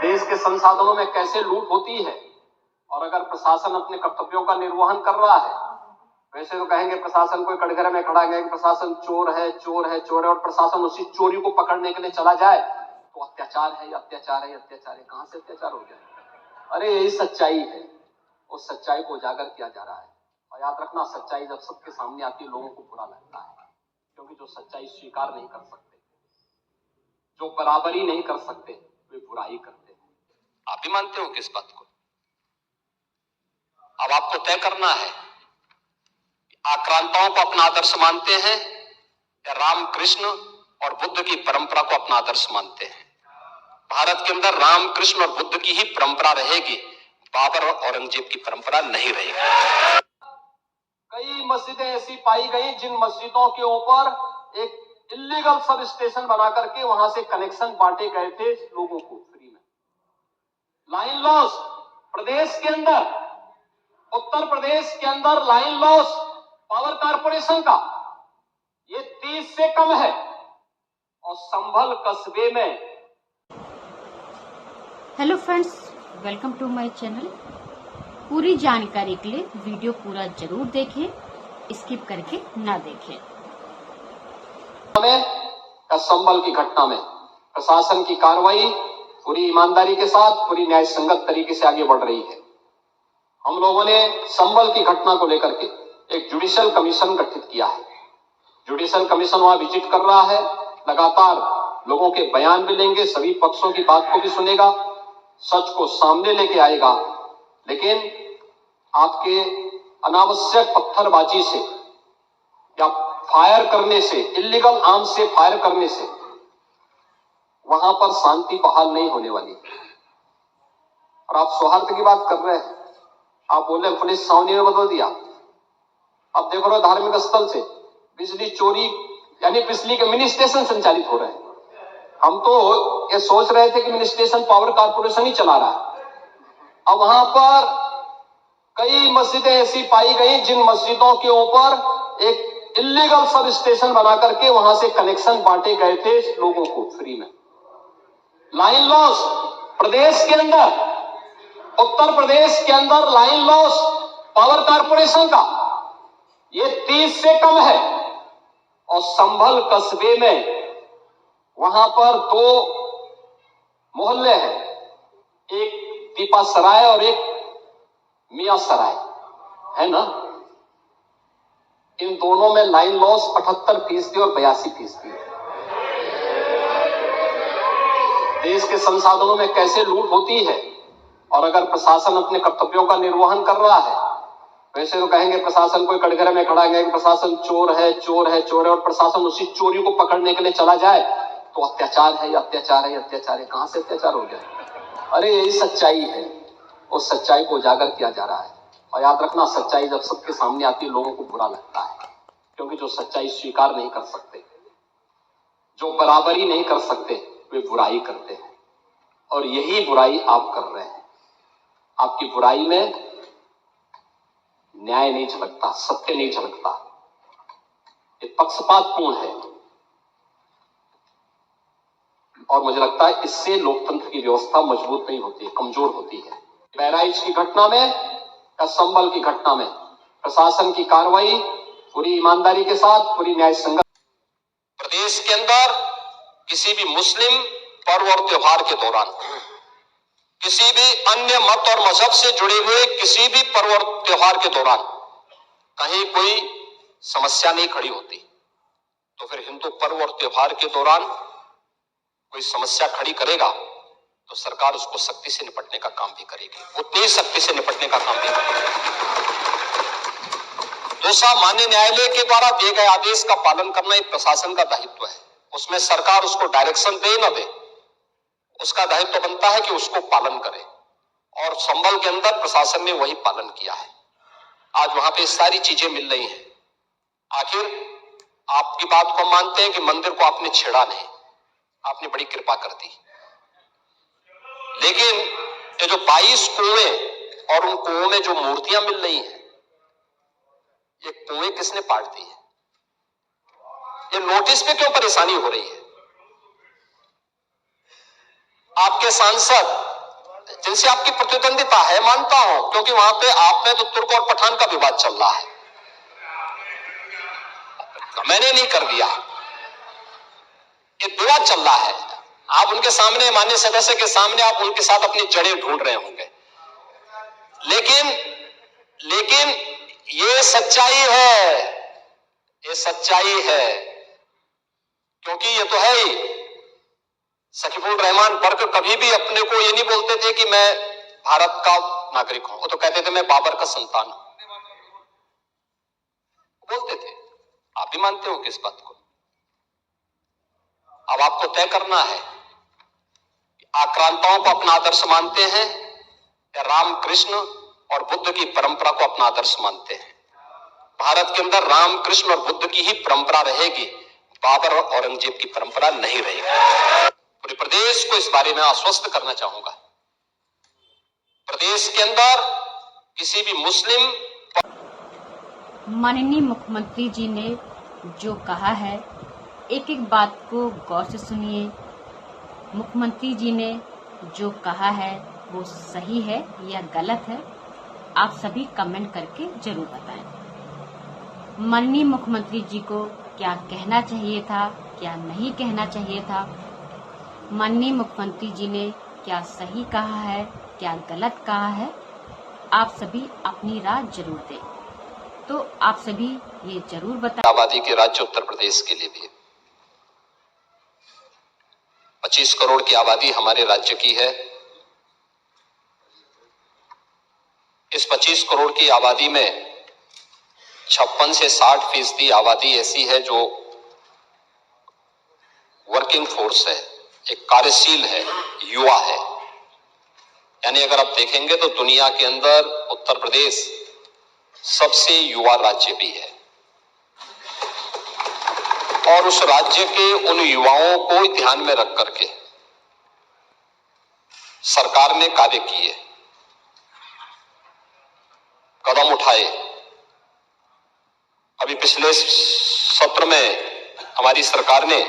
देश के संसाधनों में कैसे लूट होती है। और अगर प्रशासन अपने कर्तव्यों का निर्वहन कर रहा है, वैसे तो कहेंगे प्रशासन कोई कटघरे में खड़ा है कि प्रशासन चोर है चोर है चोर है, और प्रशासन उसी चोरी को पकड़ने के लिए चला जाए तो अत्याचार है अत्याचार है अत्याचार है। कहां से अत्याचार हो गया? अरे यही सच्चाई है, उस सच्चाई को उजागर किया जा रहा है। और याद रखना, सच्चाई जब सबके सामने आती है लोगों को बुरा लगता है, क्योंकि जो सच्चाई स्वीकार नहीं कर सकते, जो बराबरी नहीं कर सकते, वे बुराई करते हैं। आप भी मानते हो किस बात को? अब आपको तय करना है, आक्रांताओं को अपना आदर्श मानते हैं या रामकृष्ण और बुद्ध की परंपरा को अपना आदर्श मानते हैं। भारत के अंदर रामकृष्ण और बुद्ध की ही परंपरा रहेगी, बाबर और औरंगजेब की परंपरा नहीं रहेगी। कई मस्जिदें ऐसी पाई गई जिन मस्जिदों के ऊपर एक इलीगल सब स्टेशन बना करके वहां से कनेक्शन बांटे गए थे लोगों को फ्री में। लाइन लॉस प्रदेश के अंदर, उत्तर प्रदेश के अंदर लाइन लॉस पावर कारपोरेशन का ये 30 से कम है, और संभल कस्बे में। Hello friends, welcome to my channel. पूरी जानकारी के लिए वीडियो पूरा जरूर देखें, स्किप करके ना देखें। संभल की घटना में प्रशासन की कार्रवाई पूरी ईमानदारी के साथ, पूरी न्याय संगत तरीके से आगे बढ़ रही है। हम लोगों ने संभल की घटना को लेकर के एक जुडिशियल कमीशन गठित किया है। जुडिशियल कमीशन वहां विजिट कर रहा है, लगातार लोगों के बयान भी लेंगे, सभी पक्षों की बात को भी सुनेगा, सच को सामने लेके आएगा। लेकिन आपके अनावश्यक पत्थरबाजी से या फायर करने से, इलीगल आर्म्स से फायर करने से वहां पर शांति बहाल नहीं होने वाली। और आप सौहार्द की बात कर रहे हैं, आप बोले पुलिस छावनी में बदल दिया। अब देख रहे हो धार्मिक स्थल से बिजली चोरी, यानी बिजली के मिनी स्टेशन संचालित हो रहे हैं। हम तो ये सोच रहे थे कि मिनी स्टेशन पावर कारपोरेशन ही चला रहा है। अब वहां पर कई मस्जिदें ऐसी पाई गई जिन मस्जिदों के ऊपर एक इलीगल सब स्टेशन बना करके वहां से कनेक्शन बांटे गए थे लोगों को फ्री में। लाइन लॉस प्रदेश के अंदर, उत्तर प्रदेश के अंदर लाइन लॉस पावर कारपोरेशन का ये 30 से कम है, और संभल कस्बे में वहां पर 2 मोहल्ले हैं, एक दीपा सराय और एक मियां सराय है ना। इन दोनों में लाइन लॉस 78% और 82%। देश के संसाधनों में कैसे लूट होती है। और अगर प्रशासन अपने कर्तव्यों का निर्वहन कर रहा है, वैसे तो कहेंगे प्रशासन कोई कटघरे में खड़ा है कि प्रशासन चोर है चोर है चोर है, और प्रशासन उसी चोरी को पकड़ने के लिए चला जाए तो अत्याचार है अत्याचार है अत्याचार है। कहां से अत्याचार हो गया? अरे यही सच्चाई है, उस सच्चाई को उजागर किया जा रहा है। और याद रखना, सच्चाई जब सबके सामने आती है लोगों को बुरा लगता है, क्योंकि जो सच्चाई स्वीकार नहीं कर सकते, जो बराबरी नहीं कर सकते, वे बुराई करते हैं। और यही बुराई आप कर रहे हैं। आपकी बुराई में न्याय नहीं झलकता, सत्य नहीं झलकता, ये पक्षपातपूर्ण है। और मुझे लगता है इससे लोकतंत्र की व्यवस्था मजबूत नहीं होती है, कमजोर होती है। बहराइच की घटना में या संभल की घटना में प्रशासन की कार्रवाई पूरी ईमानदारी के साथ, पूरी न्याय संगत। प्रदेश के अंदर किसी भी मुस्लिम पर्व और त्योहार के दौरान, किसी भी अन्य मत और मजहब से जुड़े हुए किसी भी पर्व और त्योहार के दौरान कहीं कोई समस्या नहीं खड़ी होती, तो फिर हिंदू पर्व और त्योहार के दौरान कोई समस्या खड़ी करेगा तो सरकार उसको सख्ती से निपटने का काम भी करेगी, उतनी ही सख्ती से निपटने का काम भी करेगी। दूसरा, माननीय न्यायालय के द्वारा दिए गए आदेश का पालन करना एक प्रशासन का दायित्व है। उसमें सरकार उसको डायरेक्शन दे न दे, उसका दायित्व बनता है कि उसको पालन करे, और संभल के अंदर प्रशासन ने वही पालन किया है। आज वहां पे सारी चीजें मिल रही हैं। आखिर आपकी बात को मानते हैं कि मंदिर को आपने छेड़ा नहीं, आपने बड़ी कृपा कर दी, लेकिन ये जो 22 कुएं और उन कुओं में जो मूर्तियां मिल रही हैं, ये कुएं किसने पाट दी है? ये नोटिस पे क्यों परेशानी हो रही है? आपके सांसद जिनसे आपकी प्रतिद्वंदिता है, मानता हूं, क्योंकि वहां पे आप में तो तुर्क और पठान का विवाद चल रहा है, मैंने नहीं कर दिया, ये विवाद चल रहा है। आप उनके सामने, माननीय सदस्य के सामने, आप उनके साथ अपनी जड़ें ढूंढ रहे होंगे, लेकिन ये सच्चाई है, ये सच्चाई है, क्योंकि ये तो है ही। सकीफुल रहमान बर्क कभी भी अपने को ये नहीं बोलते थे कि मैं भारत का नागरिक हूं, वो तो कहते थे मैं बाबर का संतान हूं, बोलते थे। आप भी मानते हो किस बात को? अब आपको तय करना है, आक्रांताओं को अपना आदर्श मानते हैं या राम कृष्ण और बुद्ध की परंपरा को अपना आदर्श मानते हैं। भारत के अंदर राम कृष्ण और बुद्ध की ही परंपरा रहेगी, बाबर और औरंगजेब की परंपरा नहीं रहेगी। पूरे प्रदेश को इस बारे में आश्वस्त करना चाहूंगा। प्रदेश के अंदर किसी भी मुस्लिम, माननीय मुख्यमंत्री जी ने जो कहा है, एक एक बात को गौर से सुनिए। मुख्यमंत्री जी ने जो कहा है वो सही है या गलत है, आप सभी कमेंट करके जरूर बताएं। माननीय मुख्यमंत्री जी को क्या कहना चाहिए था, क्या नहीं कहना चाहिए था, माननीय मुख्यमंत्री जी ने क्या सही कहा है, क्या गलत कहा है, आप सभी अपनी राय जरूर दें। तो आप सभी ये जरूर बताएं। आबादी के राज्य उत्तर प्रदेश के लिए भी 25 करोड़ की आबादी हमारे राज्य की है। इस 25 करोड़ की आबादी में 56 से 60% आबादी ऐसी है जो वर्किंग फोर्स है, एक कार्यशील है, युवा है। यानी अगर आप देखेंगे तो दुनिया के अंदर उत्तर प्रदेश सबसे युवा राज्य भी है, और उस राज्य के उन युवाओं को ध्यान में रख करके सरकार ने कार्य किए, कदम उठाए। अभी पिछले सत्र में हमारी सरकार ने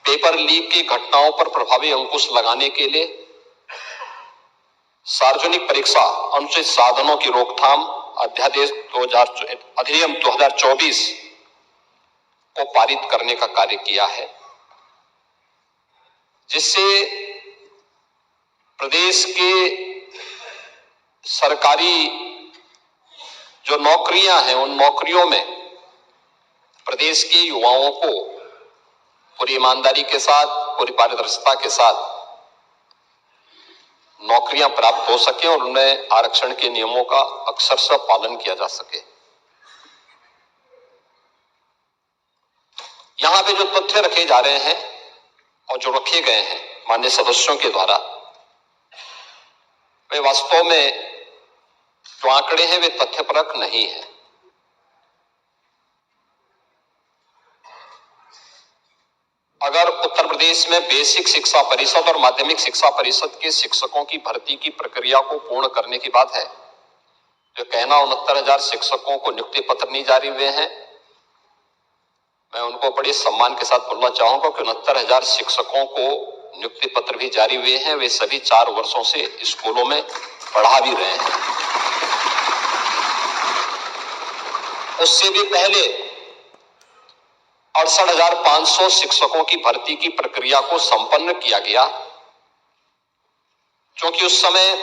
पेपर लीक की घटनाओं पर प्रभावी अंकुश लगाने के लिए सार्वजनिक परीक्षा अनुचित साधनों की रोकथाम अधिनियम 2024 को पारित करने का कार्य किया है, जिससे प्रदेश के सरकारी जो नौकरियां हैं, उन नौकरियों में प्रदेश के युवाओं को पूरी ईमानदारी के साथ, पूरी पारदर्शिता के साथ नौकरियां प्राप्त हो सके और उनमें आरक्षण के नियमों का अक्षरशः पालन किया जा सके। यहां पे जो तथ्य रखे जा रहे हैं और जो रखे गए हैं माननीय सदस्यों के द्वारा, वे वास्तव में जो आंकड़े हैं वे तथ्यपरक नहीं है। अगर उत्तर प्रदेश में बेसिक शिक्षा परिषद और माध्यमिक शिक्षा परिषद के शिक्षकों की भर्ती की प्रक्रिया को पूर्ण करने की बात है, जो कहना 69,000 शिक्षकों को नियुक्ति पत्र नहीं जारी हुए हैं, मैं उनको बड़े सम्मान के साथ बोलना चाहूंगा कि 69,000 शिक्षकों को नियुक्ति पत्र भी जारी हुए हैं। वे सभी 4 वर्षों से स्कूलों में पढ़ा भी रहे हैं। उससे भी पहले 68,500 शिक्षकों की भर्ती की प्रक्रिया को संपन्न किया गया, क्योंकि उस समय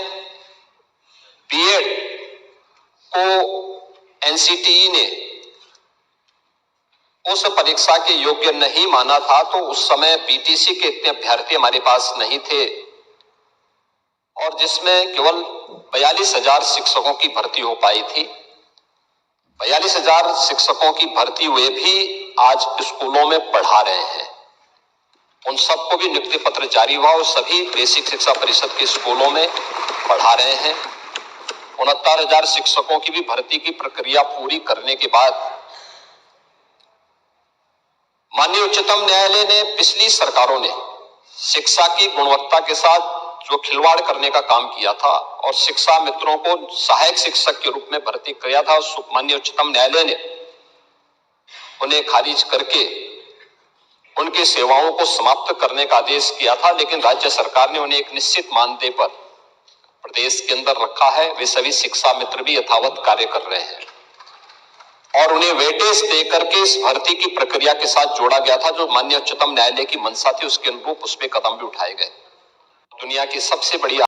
बीएड को एनसीटीई ने उस परीक्षा के योग्य नहीं माना था, तो उस समय बीटीसी के इतने अभ्यर्थी हमारे पास नहीं थे, और जिसमें केवल 42,000 शिक्षकों की भर्ती हो पाई थी। 42,000 शिक्षकों की भर्ती हुए भी आज स्कूलों में पढ़ा रहे हैं। उन सबको भी नियुक्ति पत्र जारी हुआ और सभी बेसिक शिक्षा परिषद के स्कूलों में पढ़ा रहे हैं। 69,000 शिक्षकों की भी भर्ती की प्रक्रिया पूरी करने के बाद माननीय उच्चतम न्यायालय ने, पिछली सरकारों ने शिक्षा की गुणवत्ता के साथ जो खिलवाड़ करने का काम किया था और शिक्षा मित्रों को सहायक शिक्षक के रूप में भर्ती किया था, माननीय उच्चतम न्यायालय ने उन्हें खारिज करके उनकी सेवाओं को समाप्त करने का आदेश किया था, लेकिन राज्य सरकार ने उन्हें एक निश्चित मानदेय पर प्रदेश के अंदर रखा है। वे सभी शिक्षा मित्र भी यथावत कार्य कर रहे हैं और उन्हें वेटेज देकर के इस भर्ती की प्रक्रिया के साथ जोड़ा गया था। जो माननीय उच्चतम न्यायालय की मंशा थी, उसके अनुरूप उस पर कदम भी उठाए गए। दुनिया की सबसे बड़ी